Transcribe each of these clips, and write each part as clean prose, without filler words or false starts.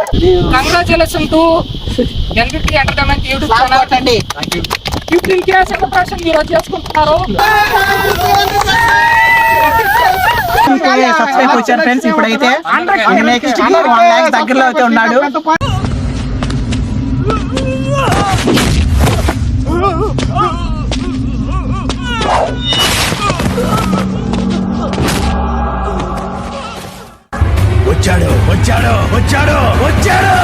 Congratulations to NBT Entertainment YouTube channel. 15K celebration మీరు చేసుకుంటున్నారు. Subscribe వచ్చారు ఫ్రెండ్స్. ఇప్పుడైతే నెక్స్ట్ 1 lakh దగ్గరలో అయితే ఉన్నాడు. వచ్చాడు వచ్చాడు వచ్చాడు వచ్చాడు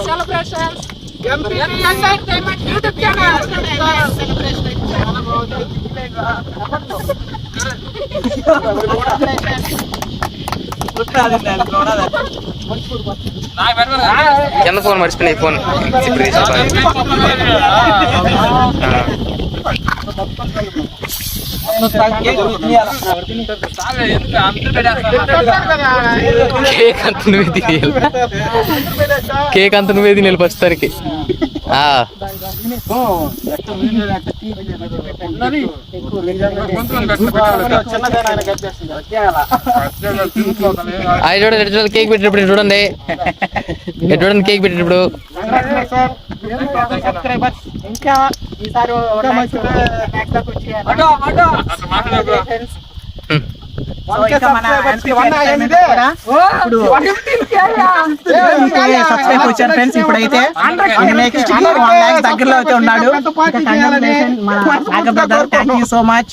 Celebrations. Entertainment YouTube channel. ఎంత ఫోన్ మర్చిపోయినా ఫోన్ కేక్ అంత నువ్వే తినేయాలి ప్రస్తుతానికి. చూడండి కేక్ పెట్టినప్పుడు చూడండి చూడండి కేక్ పెట్టినప్పుడు సబ్స్క్రైబ్ వచ్చారు ఫ్రెండ్స్. ఇప్పుడైతే నెక్స్ట్ 1 lakh దగ్గరలో అయితే ఉన్నాడు. Thank you so much.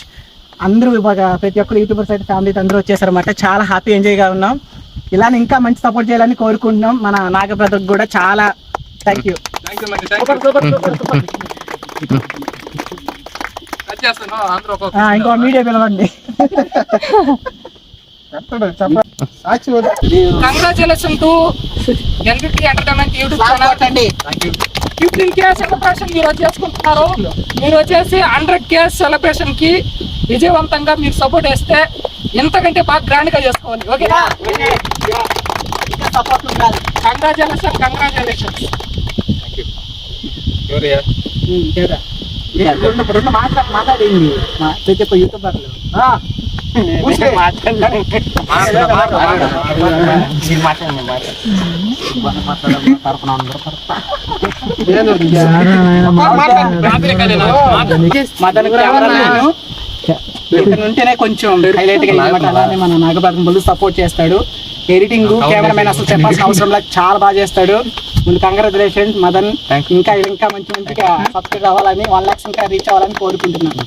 అందరూ ప్రతి ఒక్కరు యూట్యూబర్స్ అయితే ఫ్యామిలీ అందరూ వచ్చేసారన్నమాట. చాలా హ్యాపీ ఎంజాయ్ గా ఉన్నాం. ఇలానే ఇంకా మంచి సపోర్ట్ చేయాలని కోరుకుంటున్నాం. మన నాగబ్రదర్ కూడా చాలా థ్యాంక్ యూ. ఇంకో మీడియా పిలవండి. Congratulations to NBT Entertainment YouTube channel. 15K celebration మీరు చేసుకుంటున్నారు. మీరు వచ్చేసి 100K సెలబ్రేషన్ కి విజయవంతంగా మీరు సపోర్ట్ చేస్తే ఎంతకంటే బాగా గ్రాండ్ గా చేసుకోవాలి. ఓకేనా? కంగ్రాచులేషన్. రెండు మాట్లాడింది ప్రతి ఒక్క యూట్యూబర్లు ఉంటేనే కొంచెం హైలైట్ గా అలానే మన నాగబ్రదర్ సపోర్ట్ చేస్తాడు. ఎడిటింగ్ కెమెరామెన్ అసలు చెప్పాల్సిన అవసరం లేదు, చాలా బాగా చేస్తాడు. ముందు కంగ్రాచులేషన్స్ మదన్. ఇంకా మంచి మంచిగా సబ్స్క్రైబ్ అవ్వాలని 1 lakhs ఇంకా రీచ్ అవ్వాలని కోరుకుంటున్నాను.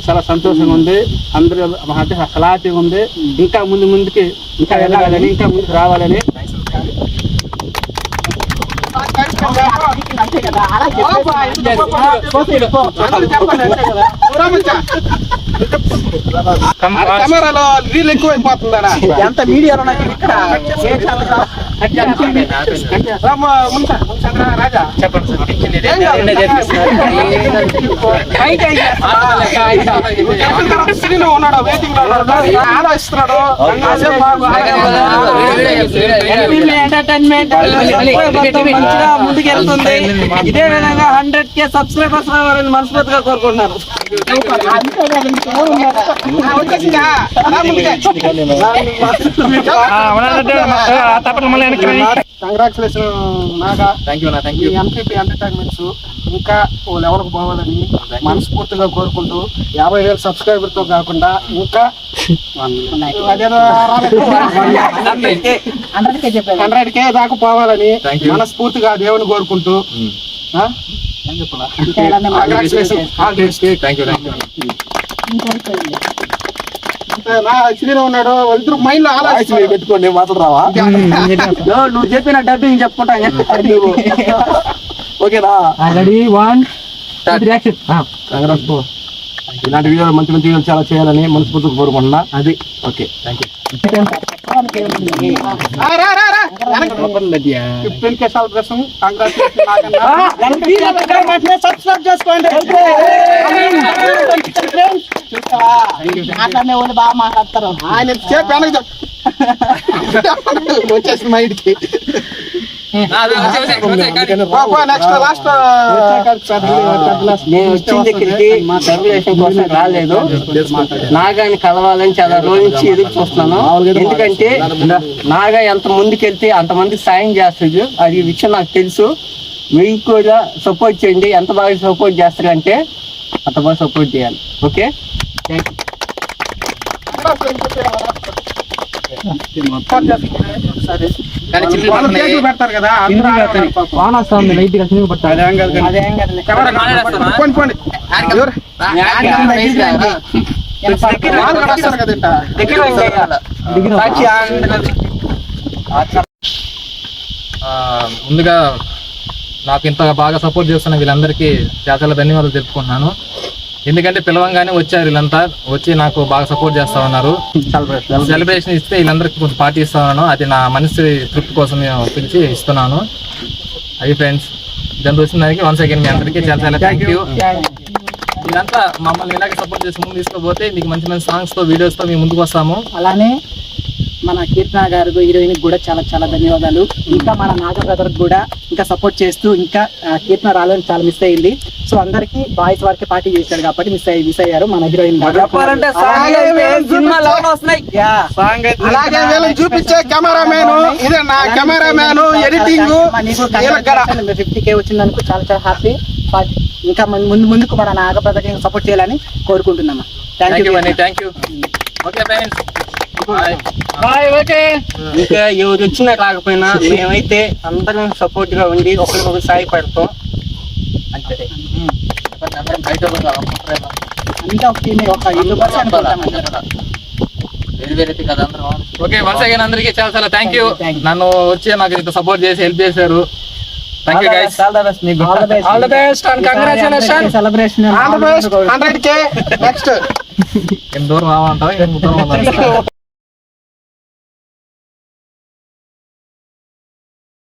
చాలా సంతోషంగా ఉంది. అందరూ చాలా హ్యాపీగా ఉంది. ఇంకా ముందుకి ఇంకా వెళ్ళాలని ఇంకా ముందుకు రావాలని కెమెరాలో రీల్ ఎక్కువైపోతుందా? ఎంత మీడియాలో రాజా ఉన్నాడు వెయిటింగ్ లో ఆలోచిస్తున్నాడు. ఎంటర్టైన్మెంట్ ముందుకెళ్తుంది. ఇదే విధంగా 100K సబ్స్క్రైబర్స్ రావాలని మనస్ఫూర్తిగా కోరుకుంటున్నారు. కంగ్రాచులేషన్ నాగా. ఎంపీపీ ఎంటర్టైన్మెంట్స్ ఇంకా ఓ లెవెల్కి పోవాలని మనస్ఫూర్తిగా కోరుకుంటూ 50,000 సబ్స్క్రైబర్ తో కాకుండా ఇంకా 100K దాకా పోవాలని మనస్ఫూర్తిగా దేవుని కోరుకుంటూ ఉన్నాడు. ఇద్దరు మైండ్ లో ఆలోచన పెట్టుకోండి, మాట్లాడరావా? నువ్వు చెప్పిన డబ్బింగ్ చెప్పుకుంటా. ఓకేనా? 1 కాంగ్రెస్ కు ఇలాంటి వీడియోలు మంచి మంచి వీడియోలు చాలా చేయాలని మనస్ఫూర్తిగా కోరుకుంటున్నా. అది okay, thank you. 15K celebration congratulation subscribe చేసుకోండి. మాట్లాడే వాళ్ళు బాగా మాట్లాడతారు. ఆయన సేపు వెనక్కి వచ్చేసి మా ఇంటికి నెక్స్ట్ లాస్ట్ నేను వచ్చిన దగ్గరికి సెలబ్రేషన్ కోసం రాలేదు. నాగాని కలవాలని చాలా రోజు నుంచి ఎదురు చూస్తున్నాను. ఎందుకంటే నాగా ఎంత ముందుకెళ్తే అంతమందికి సాయం చేస్తుంది. అది విషయం నాకు తెలుసు. మీకు కూడా సపోర్ట్ చేయండి. ఎంత బాగా సపోర్ట్ చేస్తారంటే అంత బాగా సపోర్ట్ చేయాలి. Okay, thank you. కానీ చిల్లు వాళ్ళు పడుతున్నాయి. కేకులు పెడతారు కదా, అందరూ ఆడేవాళ్ళు పాపం. అదేం కాదు కానీ కెమెరా పోండి, పోండి. ఎవరు? వాళ్ళు కూడా వస్తారు కదా ఇట్ట. ముందుగా నాకు ఇంత బాగా సపోర్ట్ చేస్తున్న వీళ్ళందరికీ చాలా చాలా ధన్యవాదాలు తెలుపుకుంటున్నాను. ఎందుకంటే పిలవంగానే వచ్చారు వీళ్ళంతా, వచ్చి నాకు బాగా సపోర్ట్ చేస్తా ఉన్నారు. సెలబ్రేషన్ ఇస్తే వీళ్ళందరికీ కొంచెం పార్టీ ఇస్తా ఉన్నాను. అది నా మనసు తృప్తి కోసం నేను పిలిచి ఇస్తున్నాను. అది ఫ్రెండ్స్, దాని వచ్చిన దానికి వన్స్ అగైన్ మీ అందరికీ చాలా చాలా థ్యాంక్ యూ. మీరంతా మమ్మల్ని ఇలాగే సపోర్ట్ చేసి ముందు తీసుకోపోతే మీకు మంచి మంచి సాంగ్స్ తో వీడియోస్ తో మేము ముందుకు వస్తాము. అలానే మన కీర్తన గారు హీరోయిన్ కూడా చాలా చాలా ధన్యవాదాలు. ఇంకా మన నాగ బ్రదర్ కూడా ఇంకా సపోర్ట్ చేస్తూ ఇంకా కీర్తన రాలని చాలా మిస్ అయింది. సో అందరికి బాయ్స్ వారికి పార్టీ చేశారు కాబట్టి మిస్ అయ్యారు మన హీరోయిన్. అలాగే వీళ్ళని చూపించే కెమెరామెన్, ఇదే నా కెమెరామెన్, ఎడిటింగ్ 50K వచ్చిందనుకో చాలా చాలా హ్యాపీ. ఇంకా ముందుకు మన నాగ బ్రదర్ సపోర్ట్ చేయాలని కోరుకుంటున్నాము. థ్యాంక్ యూ అండి, థ్యాంక్ యూ. ఓకే ఫ్రెండ్స్, ఇంకా ఎవరు వచ్చినా రాకపోయినా మేమైతే అందరం సపోర్ట్ గా ఉండి ఒకరికొకరు సాయపడతాం. అంతే. అంతా ఒక టీమే, ఒక యూట్యూబర్స్ అనుకుంటాం. ఓకే వన్స్ అగైన్ అందరికీ చాలా చాలా థ్యాంక్ యూ. నన్ను వచ్చి నాకు ఇంత సపోర్ట్ చేసి హెల్ప్ చేశారు. Thank you guys. All the best and congratulation. Celebration 100K next. ఎంత దూరం రావాలంటావా?